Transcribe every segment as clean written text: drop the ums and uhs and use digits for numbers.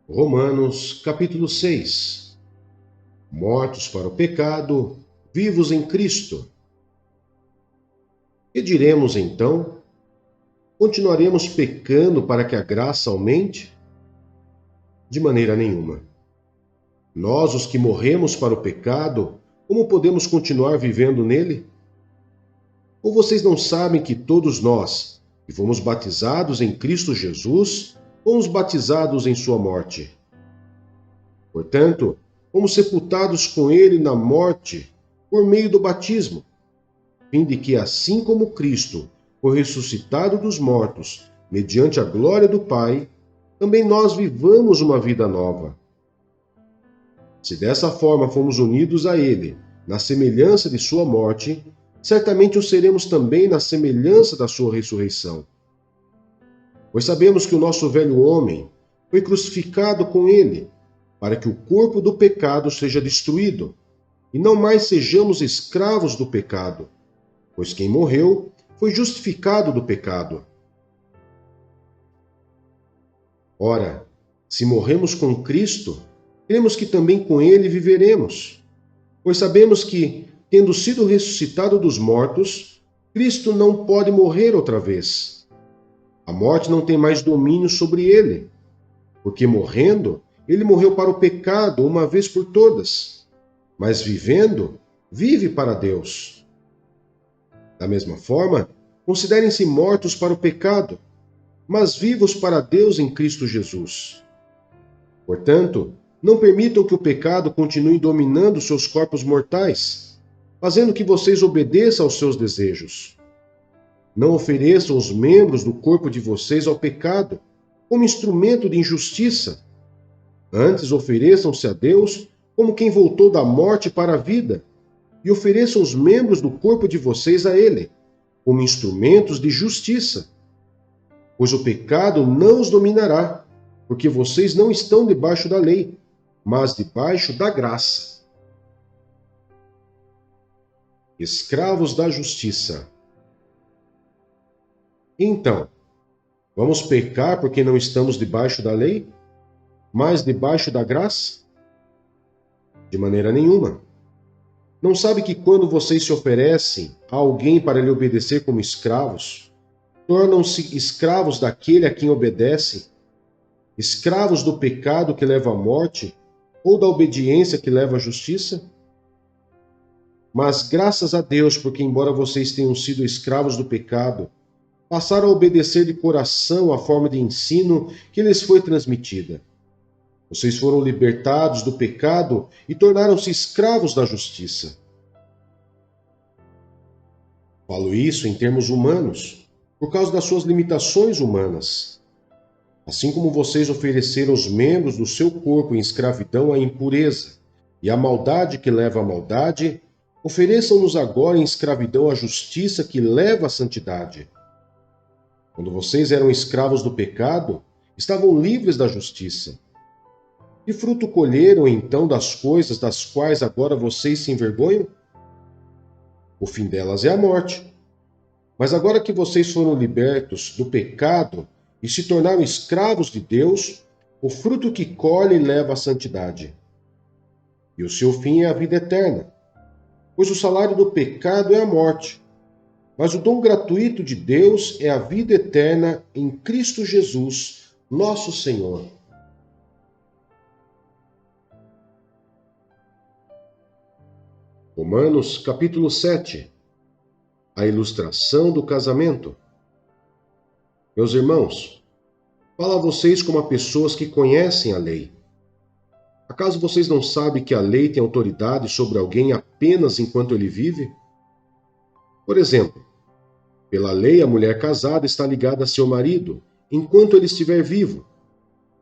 Romanos, capítulo 6. Mortos para o pecado, vivos em Cristo. Que diremos então? Continuaremos pecando para que a graça aumente? De maneira nenhuma. Nós, os que morremos para o pecado, como podemos continuar vivendo nele? Ou vocês não sabem que todos nós, que fomos batizados em Cristo Jesus, fomos batizados em sua morte? Portanto, fomos sepultados com ele na morte por meio do batismo, a fim de que, assim como Cristo foi ressuscitado dos mortos, mediante a glória do Pai, também nós vivamos uma vida nova. Se dessa forma fomos unidos a ele, na semelhança de sua morte, certamente o seremos também na semelhança da sua ressurreição. Pois sabemos que o nosso velho homem foi crucificado com ele, para que o corpo do pecado seja destruído, e não mais sejamos escravos do pecado, pois quem morreu foi justificado do pecado. Ora, se morremos com Cristo, cremos que também com ele viveremos, pois sabemos que, tendo sido ressuscitado dos mortos, Cristo não pode morrer outra vez. A morte não tem mais domínio sobre ele, porque morrendo, ele morreu para o pecado uma vez por todas, mas vivendo, vive para Deus. Da mesma forma, considerem-se mortos para o pecado, mas vivos para Deus em Cristo Jesus. Portanto, não permitam que o pecado continue dominando seus corpos mortais, fazendo que vocês obedeçam aos seus desejos. Não ofereçam os membros do corpo de vocês ao pecado, como instrumento de injustiça. Antes, ofereçam-se a Deus como quem voltou da morte para a vida, e ofereçam os membros do corpo de vocês a Ele, como instrumentos de justiça. Pois o pecado não os dominará, porque vocês não estão debaixo da lei, mas debaixo da graça. Escravos da justiça. Então, vamos pecar porque não estamos debaixo da lei, mas debaixo da graça? De maneira nenhuma. Não sabe que quando vocês se oferecem a alguém para lhe obedecer como escravos, tornam-se escravos daquele a quem obedecem, escravos do pecado que leva à morte ou da obediência que leva à justiça? Mas graças a Deus, porque embora vocês tenham sido escravos do pecado, passaram a obedecer de coração a forma de ensino que lhes foi transmitida. Vocês foram libertados do pecado e tornaram-se escravos da justiça. Falo isso em termos humanos, por causa das suas limitações humanas. Assim como vocês ofereceram os membros do seu corpo em escravidão à impureza e à maldade que leva à maldade, ofereçam-nos agora em escravidão à justiça que leva à santidade. Quando vocês eram escravos do pecado, estavam livres da justiça. Que fruto colheram então das coisas das quais agora vocês se envergonham? O fim delas é a morte. Mas agora que vocês foram libertos do pecado e se tornaram escravos de Deus, o fruto que colhem leva à santidade. E o seu fim é a vida eterna. Pois o salário do pecado é a morte, mas o dom gratuito de Deus é a vida eterna em Cristo Jesus, nosso Senhor. Romanos, capítulo 7. A ilustração do casamento. Meus irmãos, falo a vocês como a pessoas que conhecem a lei. Acaso vocês não sabem que a lei tem autoridade sobre alguém apenas enquanto ele vive? Por exemplo, pela lei a mulher casada está ligada a seu marido enquanto ele estiver vivo.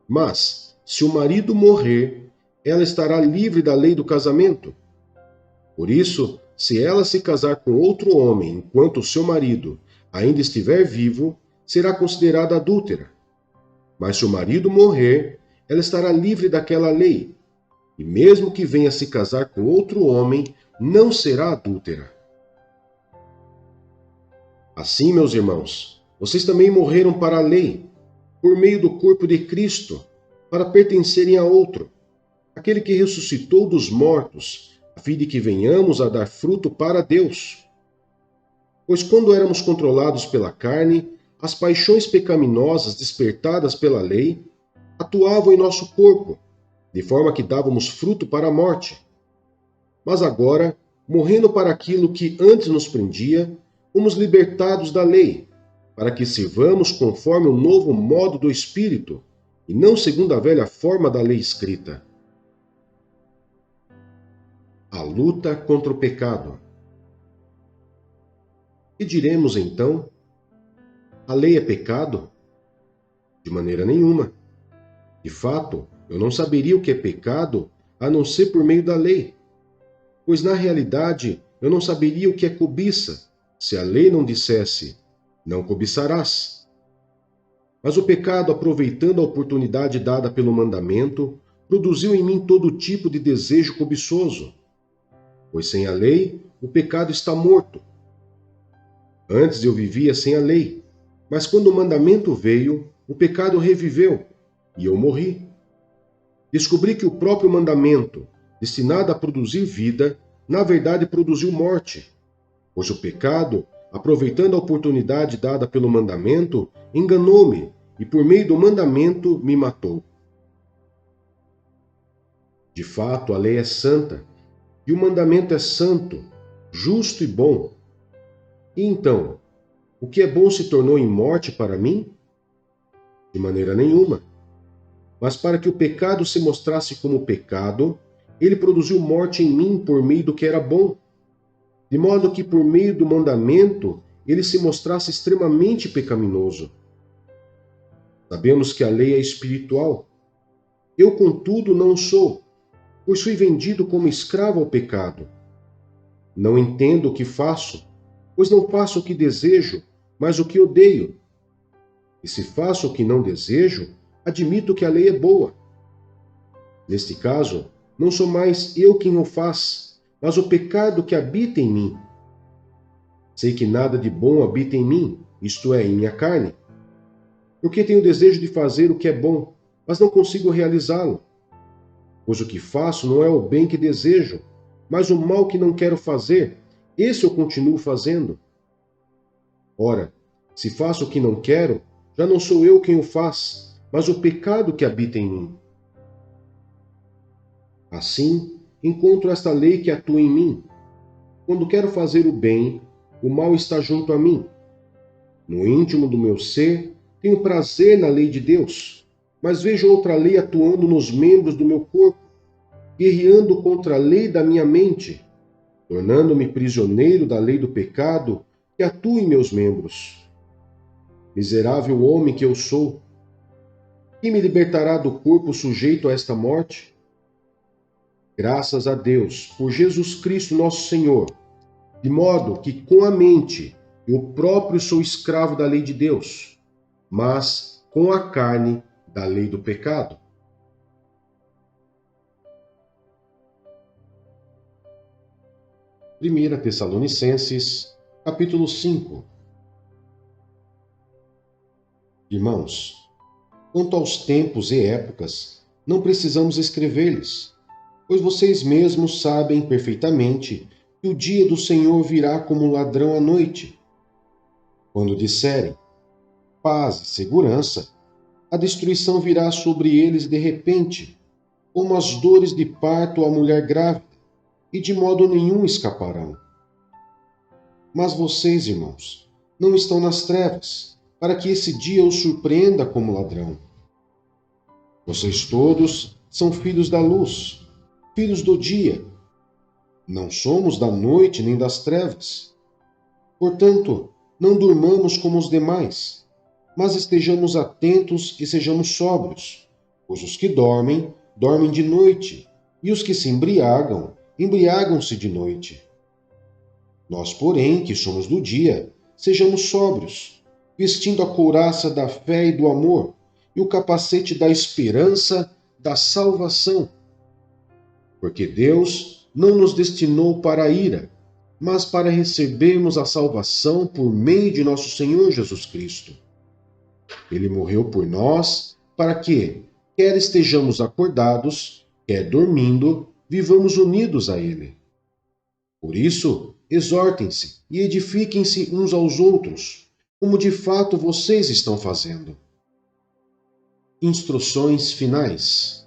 Mas, se o marido morrer, ela estará livre da lei do casamento. Por isso, se ela se casar com outro homem enquanto o seu marido ainda estiver vivo, será considerada adúltera. Mas se o marido morrer, ela estará livre daquela lei, e mesmo que venha se casar com outro homem, não será adúltera. Assim, meus irmãos, vocês também morreram para a lei, por meio do corpo de Cristo, para pertencerem a outro, aquele que ressuscitou dos mortos, a fim de que venhamos a dar fruto para Deus. Pois quando éramos controlados pela carne, as paixões pecaminosas despertadas pela lei atuavam em nosso corpo, de forma que dávamos fruto para a morte. Mas agora, morrendo para aquilo que antes nos prendia, fomos libertados da lei, para que sirvamos conforme o novo modo do Espírito, e não segundo a velha forma da lei escrita. A luta contra o pecado. Que diremos então? A lei é pecado? De maneira nenhuma. De fato, eu não saberia o que é pecado a não ser por meio da lei. Pois na realidade eu não saberia o que é cobiça, se a lei não dissesse, não cobiçarás. Mas o pecado, aproveitando a oportunidade dada pelo mandamento, produziu em mim todo tipo de desejo cobiçoso. Pois sem a lei, o pecado está morto. Antes eu vivia sem a lei, mas quando o mandamento veio, o pecado reviveu, e eu morri. Descobri que o próprio mandamento, destinado a produzir vida, na verdade produziu morte, pois o pecado, aproveitando a oportunidade dada pelo mandamento, enganou-me e por meio do mandamento me matou. De fato, a lei é santa, e o mandamento é santo, justo e bom. E então, o que é bom se tornou em morte para mim? De maneira nenhuma. Mas para que o pecado se mostrasse como pecado, ele produziu morte em mim por meio do que era bom, de modo que por meio do mandamento ele se mostrasse extremamente pecaminoso. Sabemos que a lei é espiritual. Eu, contudo, não sou, pois fui vendido como escravo ao pecado. Não entendo o que faço, pois não faço o que desejo, mas o que odeio. E se faço o que não desejo, admito que a lei é boa. Neste caso, não sou mais eu quem o faz, mas o pecado que habita em mim. Sei que nada de bom habita em mim, isto é, em minha carne. Porque tenho desejo de fazer o que é bom, mas não consigo realizá-lo. Pois o que faço não é o bem que desejo, mas o mal que não quero fazer, esse eu continuo fazendo. Ora, se faço o que não quero, já não sou eu quem o faz, mas o pecado que habita em mim. Assim, encontro esta lei que atua em mim. Quando quero fazer o bem, o mal está junto a mim. No íntimo do meu ser, tenho prazer na lei de Deus, mas vejo outra lei atuando nos membros do meu corpo, guerreando contra a lei da minha mente, tornando-me prisioneiro da lei do pecado que atua em meus membros. Miserável homem que eu sou, quem me libertará do corpo sujeito a esta morte? Graças a Deus, por Jesus Cristo nosso Senhor, de modo que com a mente eu próprio sou escravo da lei de Deus, mas com a carne da lei do pecado. Primeira Tessalonicenses, capítulo 5. Irmãos, quanto aos tempos e épocas, não precisamos escrever-lhes, pois vocês mesmos sabem perfeitamente que o dia do Senhor virá como ladrão à noite. Quando disserem paz e segurança, a destruição virá sobre eles de repente, como as dores de parto à mulher grávida, e de modo nenhum escaparão. Mas vocês, irmãos, não estão nas trevas, para que esse dia os surpreenda como ladrão. Vocês todos são filhos da luz, filhos do dia. Não somos da noite nem das trevas. Portanto, não durmamos como os demais, mas estejamos atentos e sejamos sóbrios, pois os que dormem, dormem de noite, e os que se embriagam, embriagam-se de noite. Nós, porém, que somos do dia, sejamos sóbrios, vestindo a couraça da fé e do amor, e o capacete da esperança da salvação. Porque Deus não nos destinou para a ira, mas para recebermos a salvação por meio de nosso Senhor Jesus Cristo. Ele morreu por nós, para que, quer estejamos acordados, quer dormindo, vivamos unidos a Ele. Por isso, exortem-se e edifiquem-se uns aos outros, como de fato vocês estão fazendo. Instruções finais.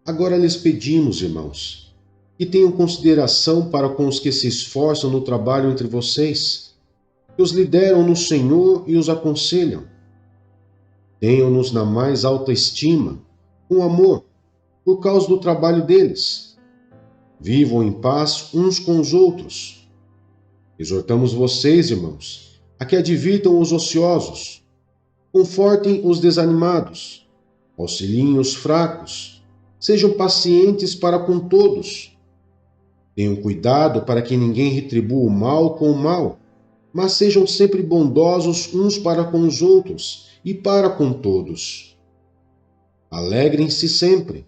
Agora lhes pedimos, irmãos, que tenham consideração para com os que se esforçam no trabalho entre vocês, que os lideram no Senhor e os aconselham. Tenham-nos na mais alta estima, com amor, por causa do trabalho deles. Vivam em paz uns com os outros. Exortamos vocês, irmãos, a que advirtam os ociosos, confortem os desanimados, auxiliem os fracos, sejam pacientes para com todos. Tenham cuidado para que ninguém retribua o mal com o mal, mas sejam sempre bondosos uns para com os outros e para com todos. Alegrem-se sempre,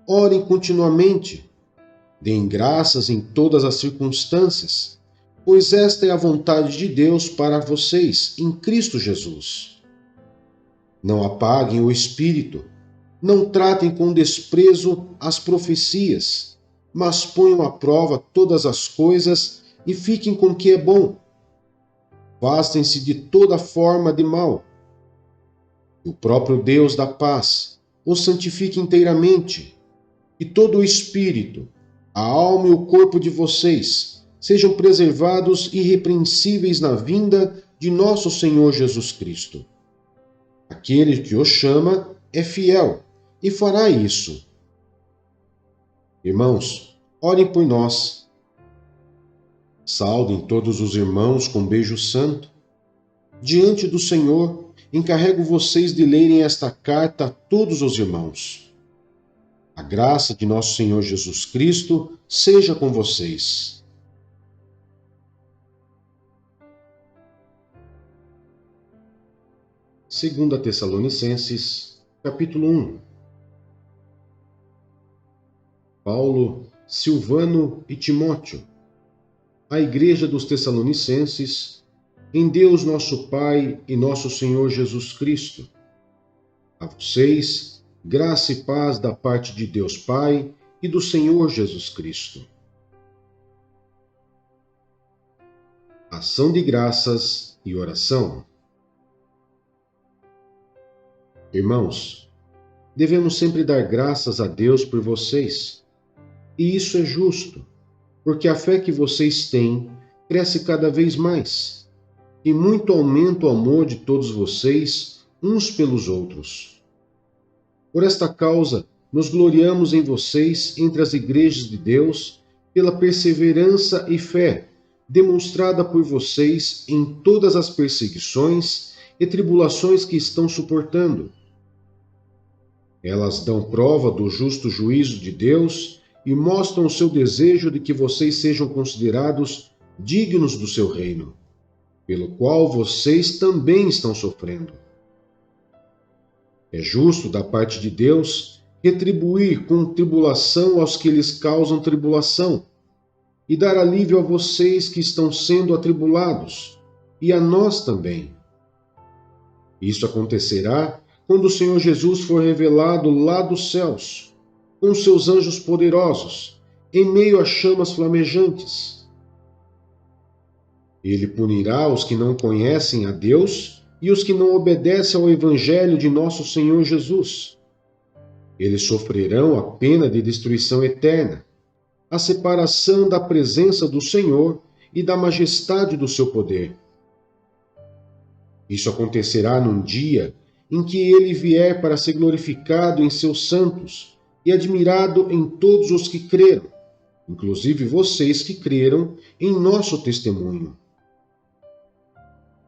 orem continuamente, deem graças em todas as circunstâncias, pois esta é a vontade de Deus para vocês em Cristo Jesus. Não apaguem o espírito, não tratem com desprezo as profecias, mas ponham à prova todas as coisas e fiquem com o que é bom. Afastem-se de toda forma de mal. O próprio Deus da paz os santifique inteiramente, e todo o espírito, a alma e o corpo de vocês sejam preservados irrepreensíveis na vinda de nosso Senhor Jesus Cristo. Aquele que os chama é fiel e fará isso. Irmãos, orem por nós. Saudem todos os irmãos com beijo santo. Diante do Senhor, encarrego vocês de lerem esta carta a todos os irmãos. A graça de nosso Senhor Jesus Cristo seja com vocês. Segunda Tessalonicenses, capítulo 1. Paulo, Silvano e Timóteo, a igreja dos Tessalonicenses, em Deus nosso Pai e nosso Senhor Jesus Cristo. A vocês, graça e paz da parte de Deus Pai e do Senhor Jesus Cristo. Ação de graças e oração. Irmãos, devemos sempre dar graças a Deus por vocês, e isso é justo, porque a fé que vocês têm cresce cada vez mais, e muito aumenta o amor de todos vocês uns pelos outros. Por esta causa, nos gloriamos em vocês entre as igrejas de Deus pela perseverança e fé demonstrada por vocês em todas as perseguições e tribulações que estão suportando. Elas dão prova do justo juízo de Deus e mostram o seu desejo de que vocês sejam considerados dignos do seu reino, pelo qual vocês também estão sofrendo. É justo da parte de Deus retribuir com tribulação aos que lhes causam tribulação, e dar alívio a vocês que estão sendo atribulados, e a nós também. Isso acontecerá quando o Senhor Jesus for revelado lá dos céus, com seus anjos poderosos, em meio a chamas flamejantes. Ele punirá os que não conhecem a Deus e os que não obedecem ao Evangelho de nosso Senhor Jesus. Eles sofrerão a pena de destruição eterna, a separação da presença do Senhor e da majestade do seu poder. Isso acontecerá num dia em que ele vier para ser glorificado em seus santos e admirado em todos os que creram, inclusive vocês que creram em nosso testemunho.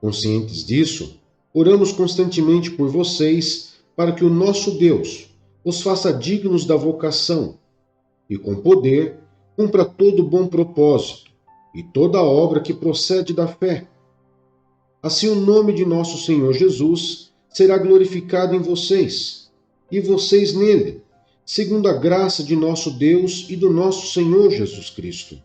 Conscientes disso, oramos constantemente por vocês para que o nosso Deus os faça dignos da vocação e, com poder, cumpra todo bom propósito e toda obra que procede da fé. Assim o nome de nosso Senhor Jesus será glorificado em vocês, e vocês nele, segundo a graça de nosso Deus e do nosso Senhor Jesus Cristo.